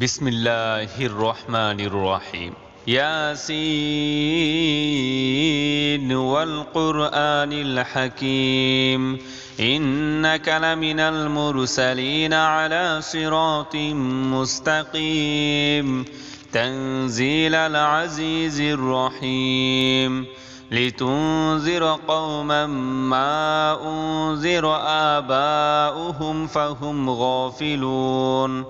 بسم الله الرحمن الرحيم ياسين والقرآن الحكيم إنك لمن المرسلين على صراط مستقيم تنزيل العزيز الرحيم لتنذر قوما ما أنذر آباؤهم فهم غافلون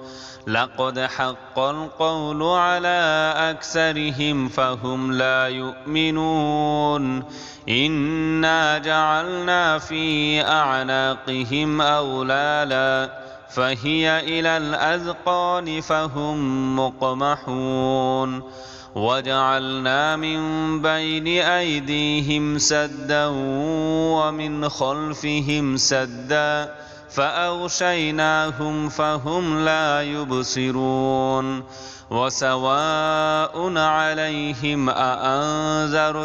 لقد حق القول على أكثرهم فهم لا يؤمنون إنا جعلنا في أعناقهم أغلالا فهي إلى الأذقان فهم مقمحون وجعلنا من بين أيديهم سدا ومن خلفهم سدا فأغشيناهم فهم لا يبصرون وسواء عليهم أأنذرتهم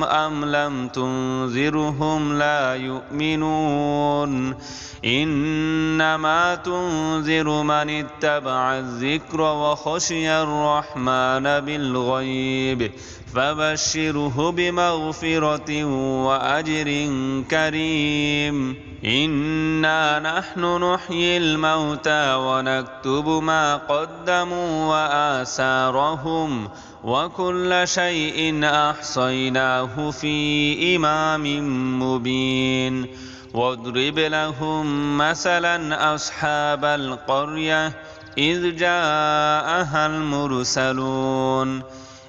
أم لم تنذرهم لا يؤمنون إنما تنذر من اتبع الذكر وخشي الرحمن بالغيب فبشره بمغفرة وأجر كريم إنا نحن نحيي الموتى ونكتب ما قدموا وآثارهم وكل شيء أحصيناه في إمام مبين واضرب لهم مثلا أصحاب القرية إذ جاءها المرسلون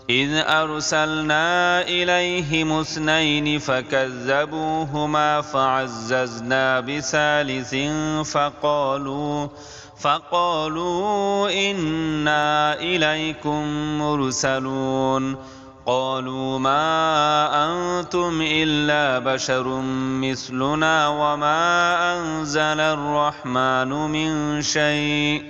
إذ أرسلنا إليهم اثنين فكذبوهما فعززنا بثالث فقالوا إنا إليكم مرسلون قالوا ما أنتم إلا بشر مثلنا وما أنزل الرحمن من شيء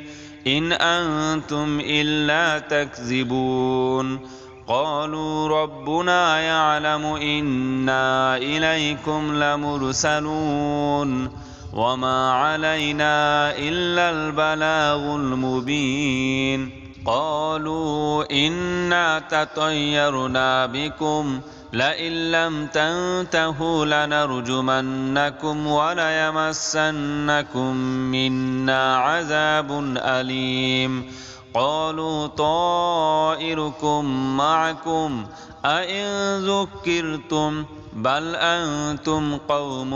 إن أنتم إلا تكذبون قالوا ربنا يعلم إنا إليكم لمرسلون وما علينا إلا البلاغ المبين قالوا إنا تطيرنا بكم لئن لم تنتهوا لنرجمنكم وليمسنكم منا عذاب أليم قالوا طائركم معكم أئن ذكرتم بل أنتم قوم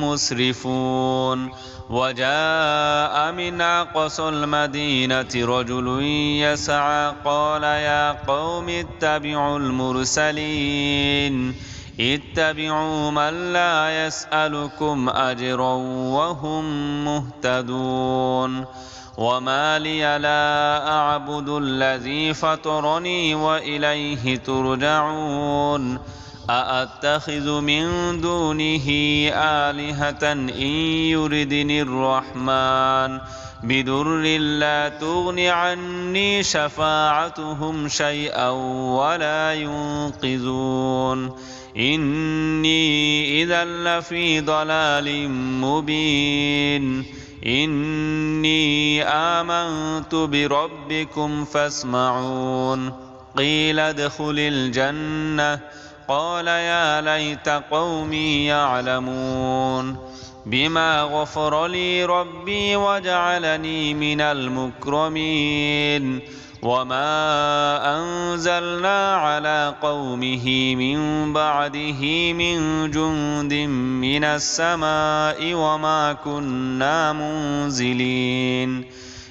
مسرفون وجاء من أقصى المدينة رجل يسعى قال يا قوم اتبعوا المرسلين اتبعوا من لا يسألكم أجرا وهم مهتدون وما لي لا أعبد الذي فطرني وإليه ترجعون أأتخذ من دونه آلهة إن يردني الرحمن بضر لا تغن عني شفاعتهم شيئا ولا ينقذون إني إذا لفي ضلال مبين إني آمنت بربكم فاسمعون قيل ادخل الجنة قال يا ليت قومي يعلمون بما غفر لي ربي وجعلني من المكرمين وما أنزلنا على قومه من بعده من جند من السماء وما كنا منزلين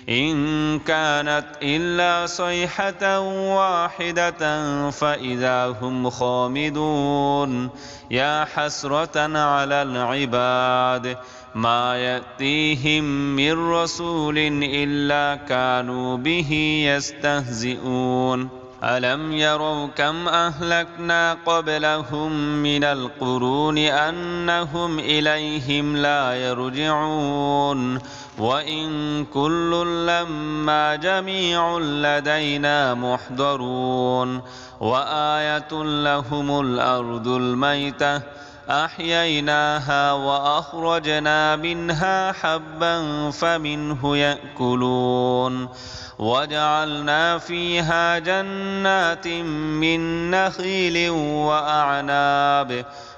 إن كانت إلا صيحة واحدة فإذا هم خامدون يا حسرة على العباد ما يأتيهم من رسول إلا كانوا به يستهزئون ألم يروا كم أهلكنا قبلهم من القرون أنهم إليهم لا يرجعون وإن كل لما جميع لدينا محضرون وآية لهم الأرض الميتة أحييناها وأخرجنا منها حبا فمنه يأكلون وجعلنا فيها جنات من نخيل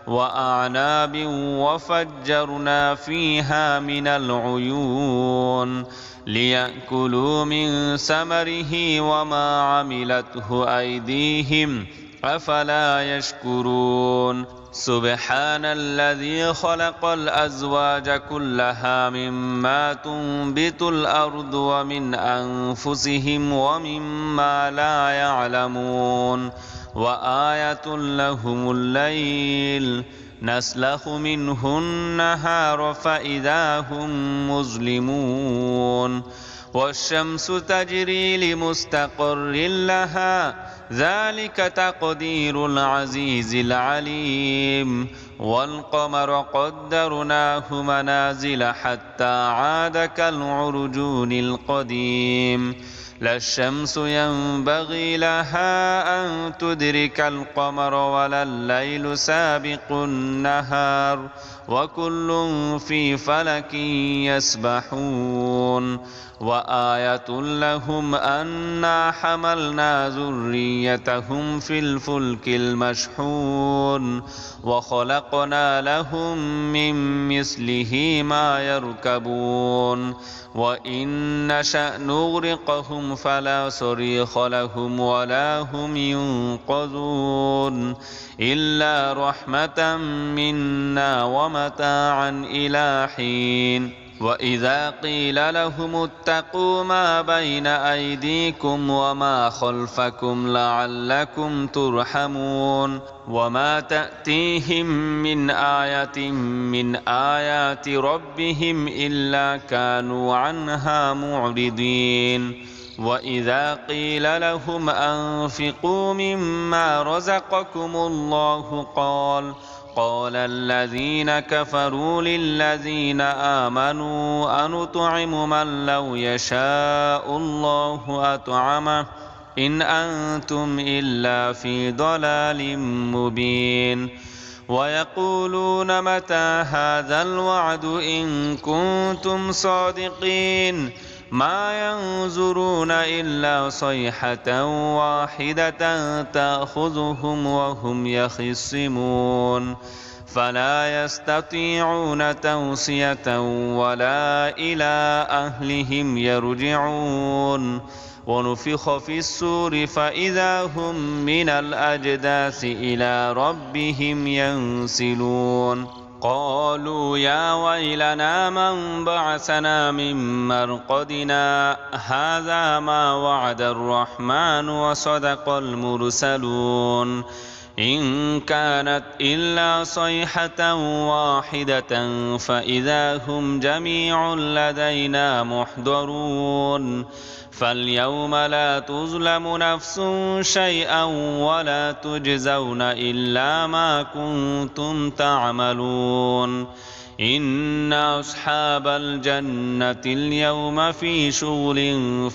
وأعناب وفجرنا فيها من العيون ليأكلوا من ثمره وما عملته أيديهم أفلا يشكرون سبحان الذي خلق الأزواج كلها مما تنبت الأرض ومن أنفسهم ومما لا يعلمون وآية لهم الليل نسلخ منه النهار فإذا هم مظلمون والشمس تجري لمستقر لها ذلك تقدير العزيز العليم والقمر قدرناه منازل حتى عاد كالعرجون القديم لا الشمس ينبغي لها أن تدرك القمر ولا الليل سابق النهار وكل في فلك يسبحون وآية لهم أنا حملنا ذريتهم في الفلك المشحون وخلقنا لهم من مثله ما يركبون وإن نشأ نغرقهم فلا صريخ لهم ولا هم ينقذون إلا رحمة منا ومتاعا إلى حين وإذا قيل لهم اتقوا ما بين أيديكم وما خلفكم لعلكم ترحمون وما تأتيهم من آية من آيات ربهم إلا كانوا عنها معرضين وإذا قيل لهم أنفقوا مما رزقكم الله قال الذين كفروا للذين آمنوا أنطعم من لو يشاء الله أطعمه إن أنتم إلا في ضلال مبين ويقولون متى هذا الوعد إن كنتم صادقين ما ينظرون إلا صيحة واحدة تأخذهم وهم يخصمون فلا يستطيعون توصية ولا إلى أهلهم يرجعون ونفخ في الصور فإذا هم من الأجداث إلى ربهم ينسلون قالوا يا ويلنا من بعثنا من مرقدنا هذا ما وعد الرحمن وصدق المرسلون إن كانت إلا صيحة واحدة فإذا هم جميع لدينا محضرون فاليوم لا تظلم نفس شيئا ولا تجزون إلا ما كنتم تعملون إن أصحاب الجنة اليوم في شغل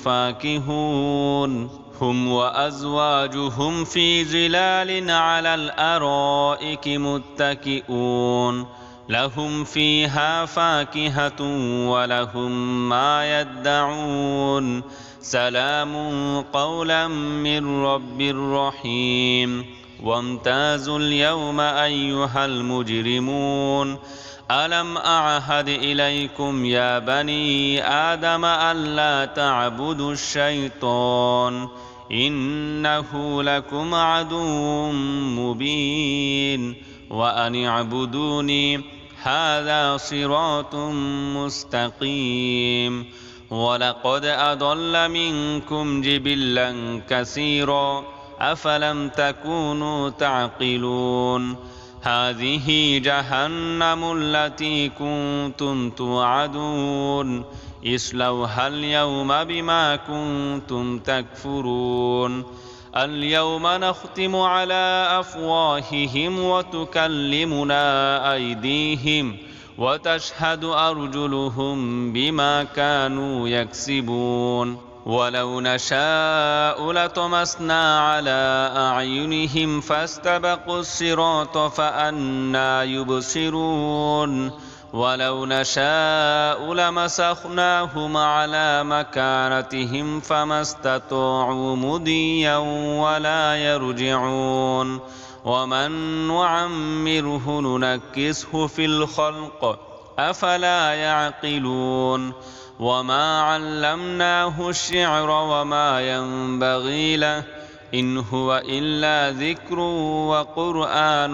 فاكهون هم وأزواجهم في ظلال على الأرائك متكئون لهم فيها فاكهة ولهم ما يدعون سلام قولا من رب رحيم وامتازوا اليوم أيها المجرمون ألم أعهد إليكم يا بني آدم ألا تعبدوا الشيطان إنه لكم عدو مبين وأن اعبدوني هذا صراط مستقيم ولقد أضل منكم جبلا كثيرا أفلم تكونوا تعقلون هذه جهنم التي كنتم توعدون اصلوها اليوم بما كنتم تكفرون اليوم نختم على أفواههم وتكلمنا أيديهم وتشهد أرجلهم بما كانوا يكسبون ولو نشاء لطمسنا على أعينهم فاستبقوا الصراط فأنى يبصرون ولو نشاء لمسخناهم على مكانتهم فما استطاعوا مضيا ولا يرجعون ومن نعمره ننكسه في الخلق أفلا يعقلون وما علمناه الشعر وما ينبغي له إن هو إلا ذكر وقرآن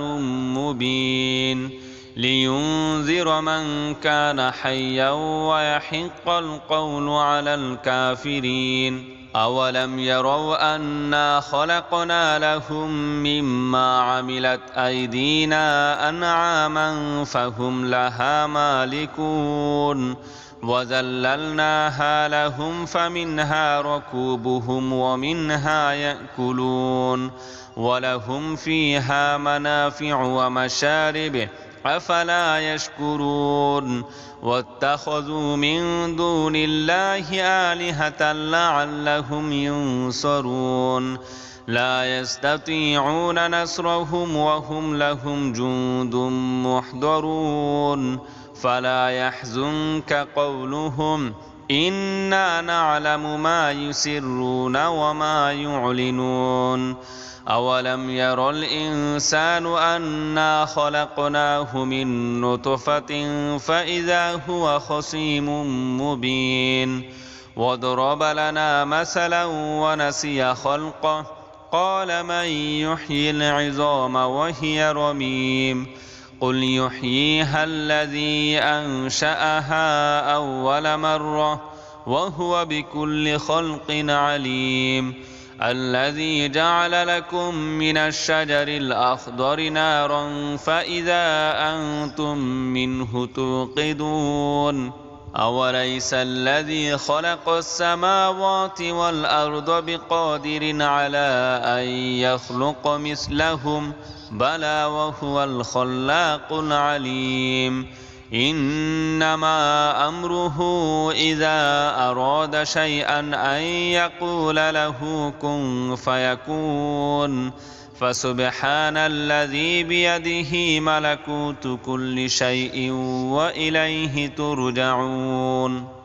مبين لينذر من كان حيا ويحق القول على الكافرين أولم يروا أنا خلقنا لهم مما عملت أيدينا أنعاما فهم لها مالكون وذللناها لهم فمنها ركوبهم ومنها يأكلون ولهم فيها منافع ومشارب أفلا يشكرون واتخذوا من دون الله آلهة لعلهم ينصرون لا يستطيعون نصرهم وهم لهم جند محضرون فلا يحزنك قولهم إنا نعلم ما يسرون وما يعلنون أولم ير الإنسان أنا خلقناه من نطفة فإذا هو خصيم مبين وضرب لنا مثلا ونسي خلقه قال من يحيي العظام وهي رميم قل يحييها الذي أنشأها أول مرة وهو بكل خلق عليم الذي جعل لكم من الشجر الأخضر نارا فإذا أنتم منه توقدون أوليس الذي خلق السماوات والأرض بقادر على أن يخلق مثلهم بلى وهو الخلاق العليم إنما أمره إذا أراد شيئا أن يقول له كن فيكون فسبحان الذي بيده ملكوت كل شيء وإليه ترجعون